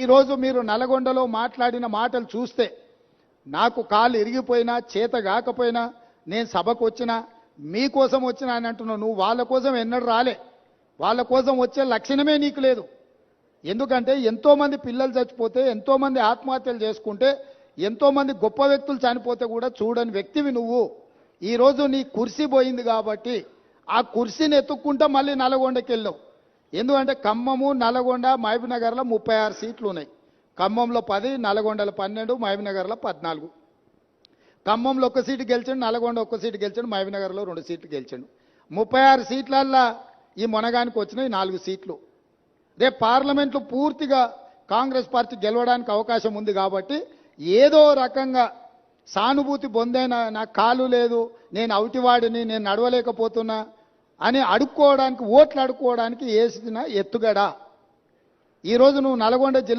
ఈరోజు మీరు నల్గొండలో మాట్లాడిన మాటలు చూస్తే నాకు కాళ్ళు ఇరిగిపోయినా చేత కాకపోయినా నేను సభకు వచ్చినా మీకోసం వచ్చినా అని అంటున్నావు. నువ్వు వాళ్ళ కోసం ఎన్నడూ రాలే. వాళ్ళ కోసం వచ్చే లక్షణమే నీకు లేదు. ఎందుకంటే ఎంతోమంది పిల్లలు చచ్చిపోతే, ఎంతోమంది ఆత్మహత్యలు చేసుకుంటే, ఎంతోమంది గొప్ప వ్యక్తులు చనిపోతే కూడా చూడని వ్యక్తివి నువ్వు. ఈరోజు నీ కుర్సీ పోయింది కాబట్టి ఆ కుర్సీని ఎత్తుక్కుంటా మళ్ళీ నల్గొండకి వెళ్ళావు. ఎందుకంటే ఖమ్మము, నల్గొండ, మహబూబ్నగర్లో 36 సీట్లు ఉన్నాయి. ఖమ్మంలో 10, నల్గొండలో 12, మహబూబ్నగర్లో 14. ఖమ్మంలో 1 సీటు గెలిచాడు, నల్గొండ 1 సీటు గెలిచాడు, మహబూబ్నగర్లో 2 సీట్లు గెలిచాడు. 36 సీట్లల్లో ఈ మొనగానికి వచ్చినాయి 4 సీట్లు. రేపు పార్లమెంట్లో పూర్తిగా కాంగ్రెస్ పార్టీ గెలవడానికి అవకాశం ఉంది కాబట్టి ఏదో రకంగా సానుభూతి పొందైనా నాకు కాలు లేదు, నేను అవిటివాడిని, నేను నడవలేకపోతున్నా అని అడుక్కోవడానికి, ఓట్లు అడుక్కోవడానికి వేసిన ఎత్తుగడ. ఈరోజు నువ్వు నల్గొండ జిల్లా